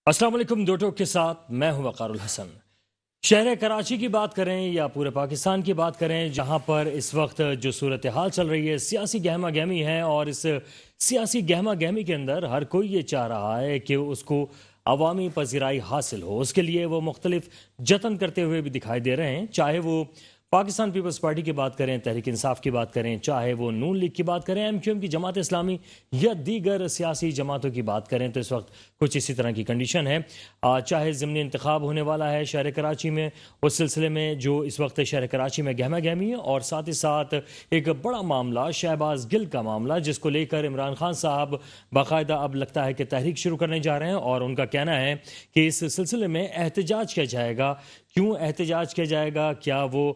السلام علیکم. دو ٹوک کے ساتھ میں ہوں وقار الحسن. شہر کراچی کی بات کریں یا پورے پاکستان کی بات کریں، جہاں پر اس وقت جو صورتحال چل رہی ہے سیاسی گہما گہمی ہے، اور اس سیاسی گہما گہمی کے اندر ہر کوئی یہ چاہ رہا ہے کہ اس کو عوامی پذیرائی حاصل ہو. اس کے لیے وہ مختلف جتن کرتے ہوئے بھی دکھائی دے رہے ہیں، چاہے وہ پاکستان پیپلز پارٹی کی بات کریں، تحریک انصاف کی بات کریں، چاہے وہ نون لیگ کی بات کریں، ایم کیو ایم کی جماعت اسلامی یا دیگر سیاسی جماعتوں کی بات کریں، تو اس وقت کچھ اسی طرح کی کنڈیشن ہے. چاہے ضمنی انتخاب ہونے والا ہے شہر کراچی میں، اس سلسلے میں جو اس وقت شہر کراچی میں گہما گہمی ہے، اور ساتھ ہی ساتھ ایک بڑا معاملہ شہباز گل کا معاملہ، جس کو لے کر عمران خان صاحب باقاعدہ اب لگتا ہے کہ تحریک شروع کرنے جا رہے ہیں، اور ان کا کہنا ہے کہ اس سلسلے میں احتجاج کیا جائے گا. کیوں احتجاج کیا جائے گا؟ کیا وہ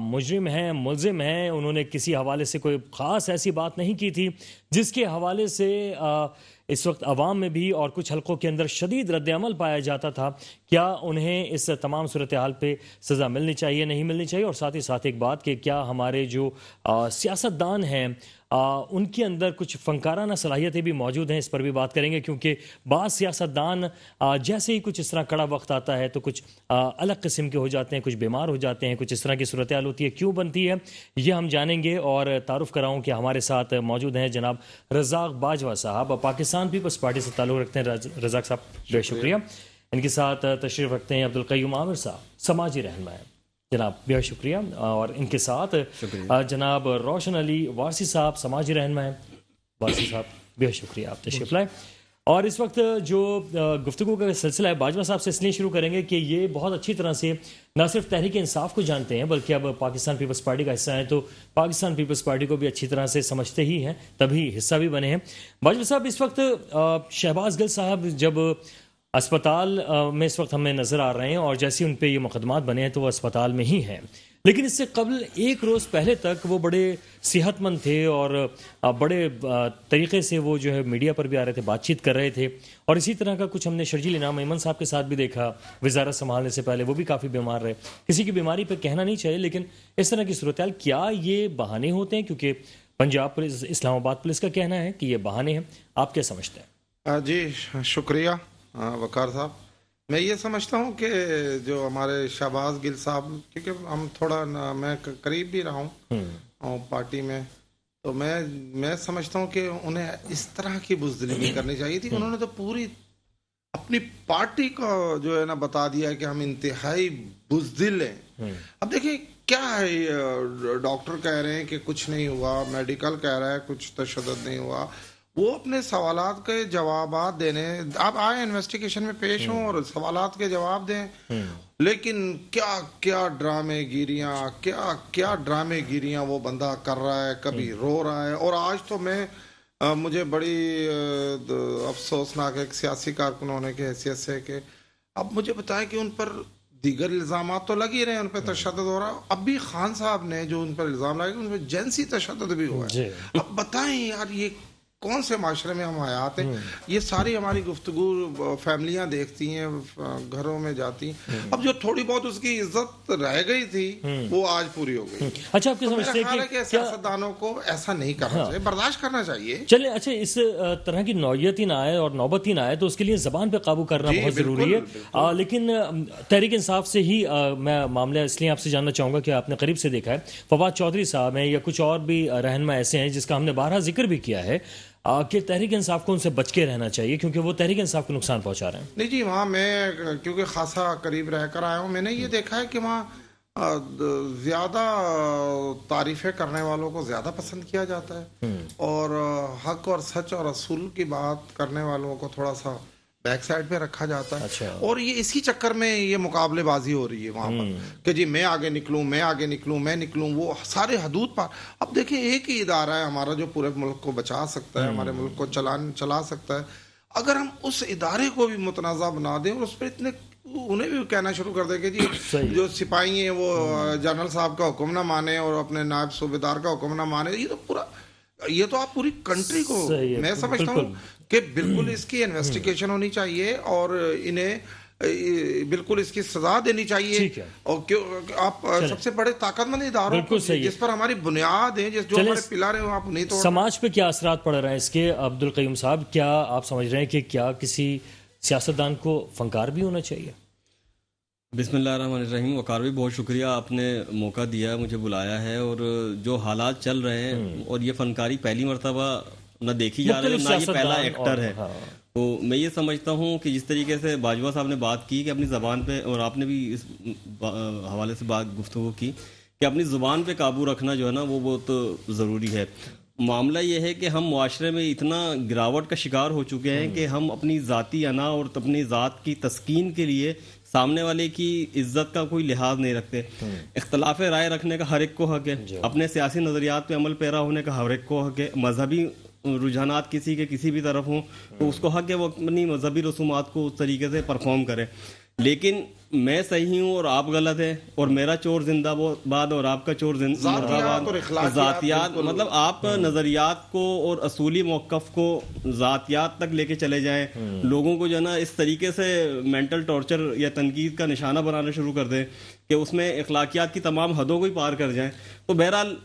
مجرم ہیں، ملزم ہیں؟ انہوں نے کسی حوالے سے کوئی خاص ایسی بات نہیں کی تھی جس کے حوالے سے اس وقت عوام میں بھی اور کچھ حلقوں کے اندر شدید رد عمل پایا جاتا تھا. کیا انہیں اس تمام صورتحال پہ سزا ملنی چاہیے، نہیں ملنی چاہیے؟ اور ساتھ ہی ساتھ ایک بات کہ کیا ہمارے جو سیاستدان ہیں ان کے اندر کچھ فنکارانہ صلاحیتیں بھی موجود ہیں؟ اس پر بھی بات کریں گے، کیونکہ بعض سیاستدان جیسے ہی کچھ اس طرح کڑا وقت آتا ہے تو کچھ الگ قسم کے ہو جاتے ہیں، کچھ بیمار ہو جاتے ہیں، کچھ اس طرح کی صورتحال ہوتی ہے. کیوں بنتی ہے یہ ہم جانیں گے، اور تعارف کراؤں کہ ہمارے ساتھ موجود ہیں جناب رزاق باجوہ صاحب، پاکستان پیپلز پارٹی سے تعلق رکھتے ہیں. رزاق صاحب بے شکریہ. ان کے ساتھ تشریف رکھتے ہیں عبدالقیوم عامر صاحب، سماجی رہنما ہیں. جناب بے شکریہ. اور ان کے ساتھ جناب روشن علی وارسی صاحب، سماجی رہنما ہیں. وارسی صاحب بے شکریہ، آپ تشریف لائے. اور اس وقت جو گفتگو کا سلسلہ ہے باجوہ صاحب سے اس لیے شروع کریں گے کہ یہ بہت اچھی طرح سے نہ صرف تحریک انصاف کو جانتے ہیں بلکہ اب پاکستان پیپلز پارٹی کا حصہ ہیں، تو پاکستان پیپلز پارٹی کو بھی اچھی طرح سے سمجھتے ہی ہیں، تبھی حصہ بھی بنے ہیں. باجوہ صاحب، اس وقت شہباز گل صاحب جب اسپتال میں اس وقت ہمیں نظر آ رہے ہیں، اور جیسے ان پہ یہ مقدمات بنے ہیں تو وہ اسپتال میں ہی ہیں، لیکن اس سے قبل ایک روز پہلے تک وہ بڑے صحت مند تھے، اور بڑے طریقے سے وہ جو ہے میڈیا پر بھی آ رہے تھے، بات چیت کر رہے تھے. اور اسی طرح کا کچھ ہم نے شرجیل انعام ایمن صاحب کے ساتھ بھی دیکھا، وزارت سنبھالنے سے پہلے وہ بھی کافی بیمار رہے. کسی کی بیماری پہ کہنا نہیں چاہیے، لیکن اس طرح کی صورتحال کیا یہ بہانے ہوتے ہیں؟ کیونکہ پنجاب پولیس، اسلام آباد پولیس کا کہنا ہے کہ یہ بہانے ہیں. آپ کیا سمجھتے ہیں؟ جی شکریہ وقار صاحب. میں یہ سمجھتا ہوں کہ جو ہمارے شہباز گل صاحب، کیونکہ ہم تھوڑا میں قریب بھی رہا ہوں پارٹی میں، تو میں سمجھتا ہوں کہ انہیں اس طرح کی بزدلی نہیں کرنی چاہیے تھی. انہوں نے تو پوری اپنی پارٹی کو جو ہے نا بتا دیا ہے کہ ہم انتہائی بزدل ہیں. اب دیکھیں کیا ہے، ڈاکٹر کہہ رہے ہیں کہ کچھ نہیں ہوا، میڈیکل کہہ رہا ہے کچھ تشدد نہیں ہوا. وہ اپنے سوالات کے جوابات دینے آپ آئے انویسٹیگیشن میں پیش ہوں اور سوالات کے جواب دیں، لیکن کیا کیا ڈرامے گیریاں، کیا کیا ڈرامے گیریاں وہ بندہ کر رہا ہے، کبھی رو رہا ہے. اور آج تو مجھے بڑی افسوسناک ایک سیاسی کارکن ہونے کی حیثیت سے کہ اب مجھے بتائیں کہ ان پر دیگر الزامات تو لگ ہی رہے ہیں، ان پہ تشدد ہو رہا ہے. اب بھی خان صاحب نے جو ان پر الزام لگائے ان پہ جنسی تشدد بھی ہوا ہے. اب بتائیں یار، یہ کون سے معاشرے میں ہم حیات ہیں؟ یہ ساری ہماری گفتگو فیملیاں دیکھتی ہیں، گھروں میں جاتی ہیں. اب جو تھوڑی بہت اس کی عزت رہ گئی تھی وہ آج پوری ہو گئی. اچھا، آپ کیا سمجھتے ہیں کہ سیاستدانوں کو ایسا نہیں کرنا چاہیے، برداشت کرنا چاہیے. چلے اچھا، اس طرح کی نوعیت ہی نہ آئے اور نوبت ہی نہ آئے تو اس کے لیے زبان پہ قابو کرنا بہت ضروری ہے. لیکن تحریک انصاف سے ہی میں معاملہ اس لیے آپ سے جاننا چاہوں گا کہ آپ نے قریب سے دیکھا ہے، فواد چودھری صاحب ہیں یا کچھ اور بھی رہنما ایسے ہیں جس کا ہم نے بارہا ذکر بھی کیا ہے کہ تحریک انصاف کو ان سے بچ کے رہنا چاہیے کیونکہ وہ تحریک انصاف کو نقصان پہنچا رہے ہیں. نہیں جی، وہاں میں کیونکہ خاصا قریب رہ کر آیا ہوں، میں نے یہ دیکھا ہے کہ وہاں زیادہ تعریفیں کرنے والوں کو زیادہ پسند کیا جاتا ہے، اور حق اور سچ اور اصول کی بات کرنے والوں کو تھوڑا سا بیک سائڈ پہ رکھا جاتا ہے. اور یہ اسی چکر میں یہ مقابلے بازی ہو رہی ہے وہاں پر کہ جی میں آگے نکلوں، میں آگے نکلوں، میں نکلوں، وہ سارے حدود پر. اب دیکھیں ایک ہی ادارہ ہے ہمارا جو پورے ملک کو بچا سکتا ہے، ہمارے ملک کو چلا سکتا ہے. اگر ہم اس ادارے کو بھی متنازع بنا دیں اور اس پہ انہیں بھی کہنا شروع کر دیں کہ جی جو سپاہی ہیں وہ جنرل صاحب کا حکم نہ مانے اور اپنے نائب صوبیدار کا حکم نہ مانے، یہ تو آپ پوری کنٹری کو، میں سمجھتا ہوں کہ بالکل اس کی انویسٹیگیشن ہونی چاہیے اور انہیں بالکل اس کی سزا دینی چاہیے. اور آپ سب سے بڑے طاقت مند اداروں جس پر ہماری بنیاد ہے، جو ہمارے پلار ہیں، آپ نہیں توڑ. سماج پہ کیا اثرات پڑ رہے ہیں اس کے عبدالقیوم صاحب؟ کیا آپ سمجھ رہے ہیں کہ کیا کسی सियासतदान को फनकार भी होना चाहिए? बिस्मिल्लाहिर्रहमानिर्रहीम। वकार भी बहुत शुक्रिया, आपने मौका दिया, मुझे बुलाया है। और जो हालात चल रहे हैं, और ये फनकारी पहली मरतबा न देखी जा रही है, ना ये पहला एक्टर है। तो मैं ये समझता हूँ कि जिस तरीके से बाजवा साहब ने बात की कि अपनी ज़बान पे, और आपने भी इस हवाले से गुफ्तगू की कि अपनी ज़ुबान पे काबू रखना जो है ना वो बहुत ज़रूरी है। मामला ये है कि हम मुआशरे में इतना गिरावट का शिकार हो चुके हैं कि हम अपनी ज़ाती अना और अपनी ज़ात की तस्कीन के लिए सामने वाले की इज्जत का कोई लिहाज नहीं रखते। इख्तलाफ राय रखने का हर एक को हक है, अपने सियासी नज़रियात पे अमल पैरा होने का हर एक को हक है, मजहबी रुझानात किसी के किसी भी तरफ हों तो उसको हक है वो अपनी मजहबी रसूमात को उस तरीके से परफॉर्म करे। लेकिन मैं सही हूँ और आप गलत है, और मेरा चोर जिंदाबाद और आपका चोर मुर्दाबाद, ज़ातियात मतलब आप नज़रियात को और असूली मौक़िफ़ को ज़ातियात तक लेके चले जाएं, लोगों को जो है ना इस तरीके से मेंटल टॉर्चर या तनकीद का निशाना बनाना शुरू कर दें कि उसमें अखलाकियात की तमाम हदों को ही पार कर जाएं। तो बहरहाल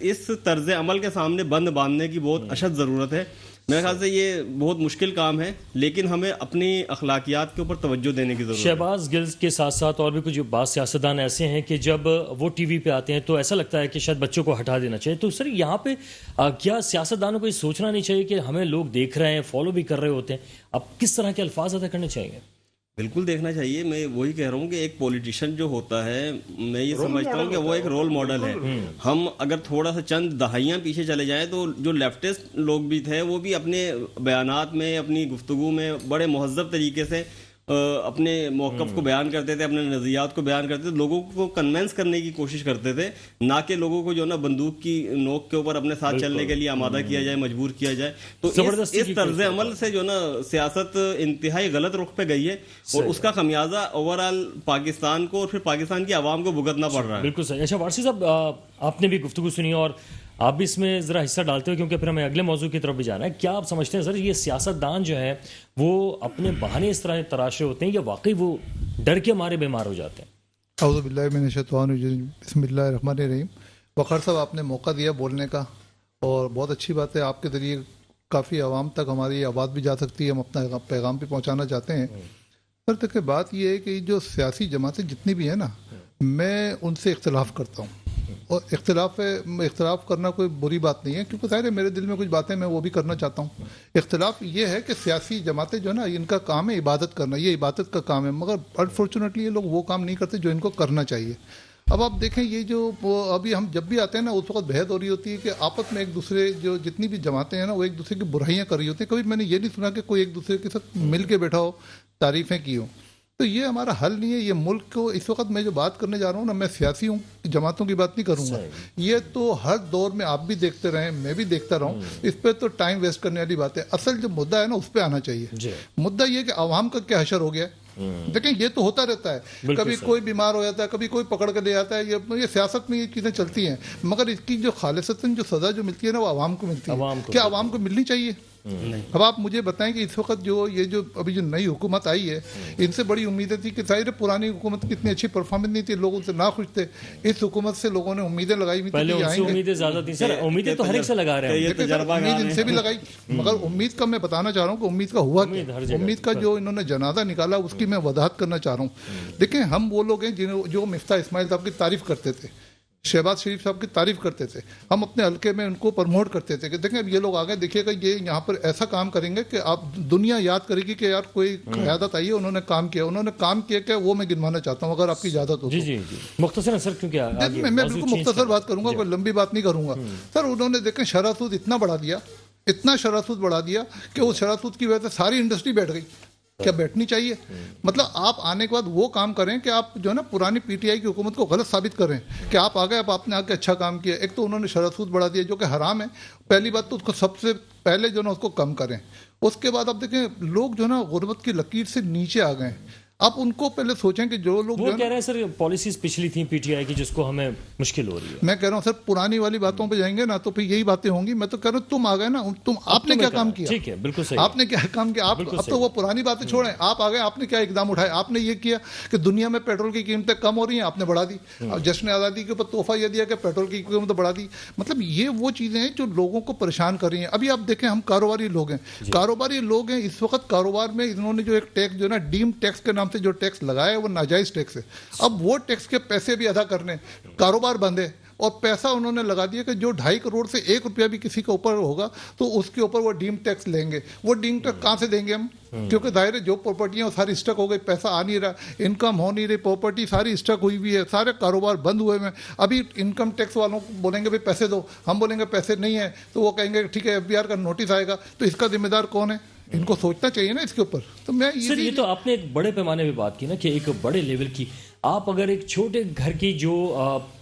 इस तर्ज अमल के सामने बंद बांधने की बहुत अशद ज़रूरत है। मेरे ख्याल से ये बहुत मुश्किल काम है, लेकिन हमें अपनी अखलाकियात के ऊपर तवज्जो देने की ज़रूरत है। शहबाज गिल के साथ साथ और भी कुछ बात सियासतदान ऐसे हैं कि जब वो टीवी पे आते हैं तो ऐसा लगता है कि शायद बच्चों को हटा देना चाहिए। तो सर यहाँ पे क्या सियासतदानों को ये सोचना नहीं चाहिए कि हमें लोग देख रहे हैं, फॉलो भी कर रहे होते हैं, अब किस तरह के अल्फाज अदा करने चाहिए? बिल्कुल देखना चाहिए। मैं वही कह रहा हूँ कि एक पॉलिटिशियन जो होता है, मैं ये समझता हूँ कि वो एक रोल मॉडल है। हम अगर थोड़ा सा चंद दहाइयाँ पीछे चले जाएं तो जो लेफ्टिस्ट लोग भी थे वो भी अपने बयानात में, अपनी गुफ्तगू में बड़े महज़्ज़ब तरीके से अपने मौक़िफ़ को बयान करते थे, अपने नज़रियात को बयान करते थे, लोगों को कन्वेंस करने की कोशिश करते थे, ना कि लोगों को जो ना बंदूक की नोक के ऊपर अपने साथ चलने के लिए आमादा किया जाए, मजबूर किया जाए। तो इस तर्ज अमल से जो ना सियासत इंतहाई गलत रुख पे गई है, और उसका खमियाजा ओवरऑल पाकिस्तान को और फिर पाकिस्तान की आवाम को भुगतना पड़ रहा है। बिल्कुल सही। अच्छा वारसी साहब, आपने भी गुफ्तगू सुनी और आप भी इसमें ज़रा हिस्सा डालते हो क्योंकि फिर हमें अगले मौजू की तरफ भी जाना है। क्या आप समझते हैं सर ये सियासतदान जो है वो अपने बहाने इस तरह तराशे होते हैं या वाकई वो डर के मारे बीमार हो जाते हैं? औज़ु बिल्लाहि मिनश शैतानिर रजीम, बिस्मिल्लाहिर्रहमानिर्रहीम। वक़ार साहब, आपने मौका दिया बोलने का और बहुत अच्छी बात है। आपके ज़रिए काफ़ी आवाम तक हमारी आवाज़ भी जा सकती है, हम अपना पैगाम भी पहुँचाना चाहते हैं। पर देखिए बात यह है कि जो सियासी जमातें जितनी भी हैं ना, मैं उनसे इख्तलाफ करता हूँ, और इख्तलाफ करना कोई बुरी बात नहीं है, क्योंकि ज़ाहिर है मेरे दिल में कुछ बातें मैं वो भी करना चाहता हूँ। इख्तलाफ ये है कि सियासी जमातें जो है ना, इनका काम है इबादत करना, ये इबादत का काम है, मगर अनफॉर्चुनेटली ये लोग वो काम नहीं करते जो इनको करना चाहिए। अब आप देखें, ये जो अभी हम जब भी आते हैं ना, उस वक्त बहस हो रही होती है कि आपस में एक दूसरे जो जितनी भी जमातें हैं ना, वो एक दूसरे की बुराइयां कर रही होती हैं। कभी मैंने ये नहीं सुना कि कोई एक दूसरे के साथ मिल के बैठा हो, तारीफ़ें की हो। तो ये हमारा हल नहीं है। ये मुल्क को इस वक्त मैं जो बात करने जा रहा हूँ ना, मैं सियासी हूँ, जमातों की बात नहीं करूँगा। ये तो हर दौर में आप भी देखते रहे, मैं भी देखता रहा हूँ, इस पर तो टाइम वेस्ट करने वाली बात है। असल जो मुद्दा है ना, उस पर आना चाहिए। मुद्दा ये कि आवाम का क्या हशर हो गया है। देखें, ये तो होता रहता है, कभी कोई बीमार हो जाता है, कभी कोई पकड़ के ले जाता है, ये सियासत में ये चीज़ें चलती हैं, मगर इसकी जो खालिसतन जो सज़ा जो मिलती है ना, वो आवाम को मिलती है। क्या आवाम को मिलनी चाहिए? अब आप मुझे बताएं कि इस वक्त जो अभी जो नई हुकूमत आई है, इनसे बड़ी उम्मीदें थी कि जाहिर है पुरानी हुकूमत की इतनी अच्छी परफॉर्मस नहीं थी, लोग उनसे ना खुश थे। इस हुकूमत से लोगों ने उम्मीदें लगाई हुई थी, उम्मीदें ज़्यादा थी सर, उम्मीदें तो हर एक से लगा रहे हैं, उम्मीद इनसे भी लगाई, मगर उम्मीद का मैं बताना चाह रहा हूँ कि उम्मीद का हुआ, उम्मीद का जो इन्होंने जनाजा निकाला उसकी मैं वजाहत करना चाह रहा हूँ। देखें, हम वो लोग हैं जो मिफ्ता इस्माइल साहब की तारीफ करते थे, शहबाज शरीफ साहब की तारीफ करते थे, हम अपने हल्के में उनको प्रमोट करते थे कि देखें अब ये लोग आगे देखिएगा, ये यहाँ पर ऐसा काम करेंगे कि आप दुनिया याद करेगी कि यार कोई क़यादत आई है, उन्होंने काम किया क्या, वो मैं गिनवाना चाहता हूँ अगर आपकी इजाज़त हो। जी मुख्तसर सर, क्योंकि मैं बिल्कुल मुख्तसर बात करूँगा, कोई लंबी बात नहीं करूँगा। सर, उन्होंने देखें शरह सूद इतना बढ़ा दिया कि उस शरह सूद की वजह से सारी इंडस्ट्री बैठ गई। क्या बैठनी चाहिए? मतलब आप आने के बाद वो काम करें कि आप जो है ना पुरानी पीटीआई की हुकूमत को गलत साबित करें कि आप आ गए, अब आपने आके अच्छा काम किया। एक तो उन्होंने शरह सूद बढ़ा दिया जो कि हराम है, पहली बात तो उसको सबसे पहले जो ना उसको कम करें। उसके बाद आप देखें, लोग जो ना गुर्बत की लकीर से नीचे आ गए। आप उनको पहले सोचें कि जो लोग वो कह रहे हैं सर पॉलिसीज पिछली थी पीटीआई की जिसको हमें मुश्किल हो रही है। मैं कह रहा हूँ सर पुरानी वाली बातों पे जाएंगे ना तो फिर यही बातें होंगी। मैं तो कह रहा हूँ तुम आ गए ना, आपने क्या काम किया? ठीक है, बिल्कुल सही। आपने क्या काम किया? आप अब तो वो पुरानी बातें छोड़ें, आप आ गए, आपने क्या इकदाम उठाए? आपने ये किया कि दुनिया में पेट्रोल की कीमतें कम हो रही हैं, आपने बढ़ा दी। अब जश्न आज़ादी के ऊपर तोहफा ये दिया कि पेट्रोल की कीमत बढ़ा दी। मतलब ये वो चीजें हैं जो लोगों को परेशान कर रही हैं। अभी आप देखें, हम कारोबारी लोग हैं, इस वक्त कारोबार में इन्होंने जो एक टैक्स जो ना डीम टैक्स के नाम से जो टैक्स लगाया है वो नाजायज टैक्स है। अब वो टैक्स के पैसे भी अदा करने, कारोबार बंद है और पैसा उन्होंने लगा दिया कि जो 2.5 करोड़ से 1 रुपया भी किसी के ऊपर होगा तो उसके ऊपर वो डीम टैक्स लेंगे। वो डीम टैक्स कहाँ से देंगे हम? क्योंकि जाहिर है जो प्रॉपर्टियां सारी स्टक हो गई, पैसा आ नहीं रहा, इनकम हो नहीं रही, प्रॉपर्टी सारी स्टक हुई हुई है, सारे कारोबार बंद हुए हैं। अभी इनकम टैक्स वालों को बोलेंगे भाई पैसे दो, हम बोलेंगे पैसे नहीं है तो वो कहेंगे ठीक है एफबीआर का नोटिस आएगा, तो इसका जिम्मेदार कौन है? इनको सोचना चाहिए ना इसके ऊपर। तो मैं सर ये तो आपने एक बड़े पैमाने पे बात की ना कि एक बड़े लेवल की, आप अगर एक छोटे घर की जो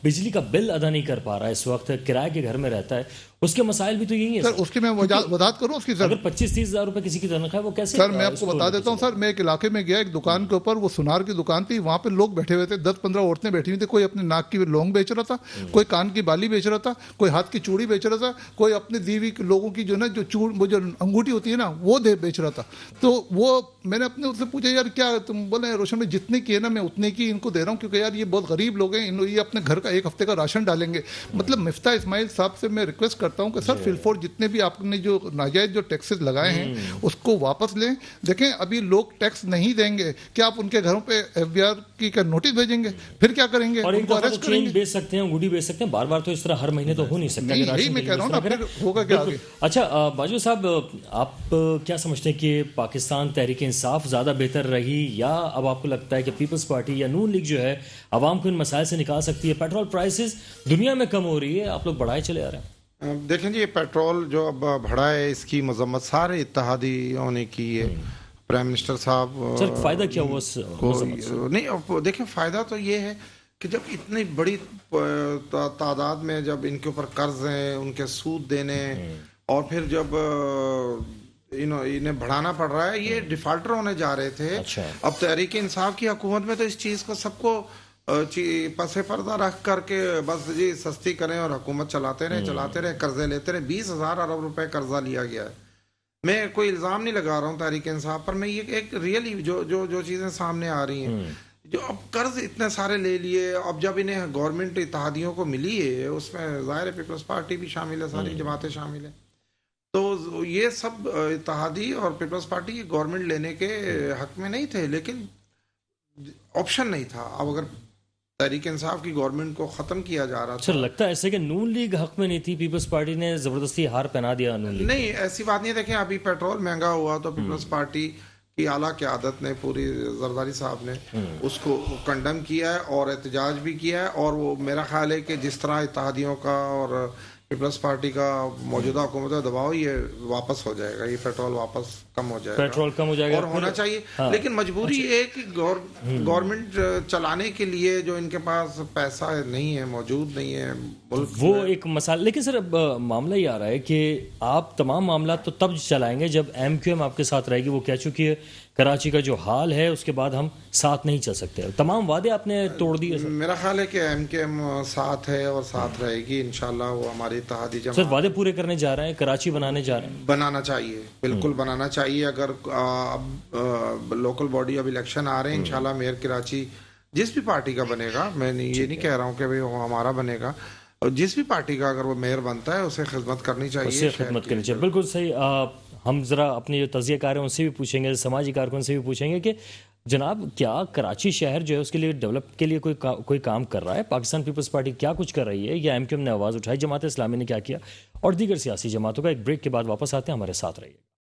बिजली का बिल अदा नहीं कर पा रहा है, इस वक्त किराए के घर में रहता है, उसके मसाइल भी तो यही है सर। उसकी मैं वजाहत करूं उसकी सर। अगर 25-30 हज़ार रुपए किसी की तनख्वाह है वो कैसे? सर मैं आपको बता देता हूं सर, मैं एक इलाके में गया, एक दुकान के ऊपर, वो सुनार की दुकान थी, वहां पे लोग बैठे हुए थे, 10-15 औरतें बैठी हुई थी। कोई अपने नाक की लौंग बेच रहा था, कोई कान की बाली बेच रहा था, कोई हाथ की चूड़ी बेच रहा था, कोई अपने दीवी लोगों की जो ना वो जो अंगूठी होती है ना वो बेच रहा था। तो वो मैंने अपने उससे पूछा यार क्या तुम? बोले रोशन भाई जितने की है ना मैं उतने की इनको दे रहा हूँ क्योंकि यार ये बहुत गरीब लोग हैं, ये अपने घर का 1 हफ्ते का राशन डालेंगे। मतलब मिफ्ता इस्माइल साहब से मैं रिक्वेस्ट करता हूँ कि सर फिलफोर जितने भी आपने जो नाजायज जो टैक्सेस लगाए हैं उसको वापस लें। देखें अभी लोग टैक्स नहीं देंगे, क्या आप उनके घरों पे एफबीआर की का नोटिस भेजेंगे? फिर क्या करेंगे? और उनको अरेस्ट करेंगे? बेच सकते हैं, अंगूठी बेच सकते हैं, बार बार तो इस तरह हर महीने तो हो नहीं सकता। यही मैं कह रहा हूँ ना, फिर होगा क्या आगे? अच्छा बाजवा साहब, आप क्या समझते हैं कि पाकिस्तान तहरीक इंसाफ ज्यादा बेहतर रही या अब आपको लगता है कि पीपल्स पार्टी या नून लीग जो है आवाम को इन मसाइल से निकाल सकती है? पेट्रोल प्राइसेस दुनिया में कम हो रही है, आप लोग बढ़ाए चले आ रहे हैं। देखें जी, ये पेट्रोल जो अब बढ़ा है इसकी मजम्मत सारे इत्तेहादियों ने की है। प्राइम मिनिस्टर साहब सर फायदा क्या हुआ नहीं? अब देखें फ़ायदा तो ये है कि जब इतनी बड़ी तादाद में जब इनके ऊपर कर्ज हैं, उनके सूद देने, और फिर जब इन्हें बढ़ाना पड़ रहा है, ये डिफाल्टर होने जा रहे थे। अच्छा। अब तहरीक इंसाफ की हुकूमत में तो इस चीज़ को सबको पसे पर्दा रख करके बस जी सस्ती करें और हुकूमत चलाते रहे, कर्जे लेते रहे। 20,000 अरब रुपए कर्जा लिया गया है। मैं कोई इल्ज़ाम नहीं लगा रहा हूँ तहरीक इंसाफ पर, मैं ये एक रियली जो चीज़ें सामने आ रही हैं, जो अब कर्ज इतने सारे ले लिए, अब जब इन्हें गवर्नमेंट इत्तेहादियों को मिली है, उसमें ज़ाहिर है पीपल्स पार्टी भी शामिल है, सारी जमातें शामिल हैं, तो ये सब इत्तेहादी और पीपल्स पार्टी गवर्नमेंट लेने के हक में नहीं थे, लेकिन ऑप्शन नहीं था। अब अगर तहरीक इंसाफ की गवर्नमेंट को खत्म किया जा रहा था। सर लगता है ऐसे कि नून लीग हक में नहीं थी, पीपल्स पार्टी ने जबरदस्ती हार पहना दिया नून लीग? नहीं, ऐसी बात नहीं है। देखें अभी पेट्रोल महंगा हुआ तो पीपल्स पार्टी की आला क़यादत ने, पूरी जरदारी साहब ने उसको कंडम किया है और एहतजाज भी किया है। और वो मेरा ख्याल है कि जिस तरह इत्तेहादियों का और पीपल्स पार्टी का मौजूदा हुकूमत का दबाव, ये वापस हो जाएगा, ये पेट्रोल वापस कम हो जाएगा, पेट्रोल कम हो जाएगा और होना चाहिए। हाँ। लेकिन मजबूरी है कि गवर्नमेंट चलाने के लिए जो इनके पास पैसा नहीं है, मौजूद नहीं है मुल्क, वो एक मसाला। लेकिन सर अब मामला ये आ रहा है कि आप तमाम मामला तो तब चलाएंगे जब MQM आपके साथ रहेगी। वो कह चुकी है कराची का जो हाल है उसके बाद हम साथ नहीं चल सकते। तमाम वादे आपने तोड़ दिए। मेरा ख्याल है कि MQM साथ है और साथ रहेगी इंशाल्लाह। वो हमारी इत्तेहादी जमात सर वादे पूरे करने जा रहे हैं, कराची बनाने जा रहे हैं। बनाना चाहिए, बिल्कुल बनाना चाहिए। अगर अब लोकल बॉडी अब इलेक्शन आ रहे हैं, इंशाल्लाह मेयर कराची जिस भी पार्टी का बनेगा, मैं ये नहीं कह रहा हूँ कि भाई वो हमारा बनेगा, और जिस भी पार्टी का अगर वो मेयर बनता है उसे खिदमत करनी चाहिए, उसे खिदमत करनी चाहिए। बिल्कुल सही। हम ज़रा अपने जो तज़ियाकार हैं उनसे भी पूछेंगे, समाजी कारकुन से भी पूछेंगे कि जनाब क्या कराची शहर जो है उसके लिए डेवलप के लिए कोई काम कर रहा है? पाकिस्तान पीपल्स पार्टी क्या कुछ कर रही है, या MQM ने आवाज़ उठाई, जमात इस्लामी ने क्या किया, और दीगर सियासी जमातों का? एक ब्रेक के बाद वापस आते हैं, हमारे साथ रहिए।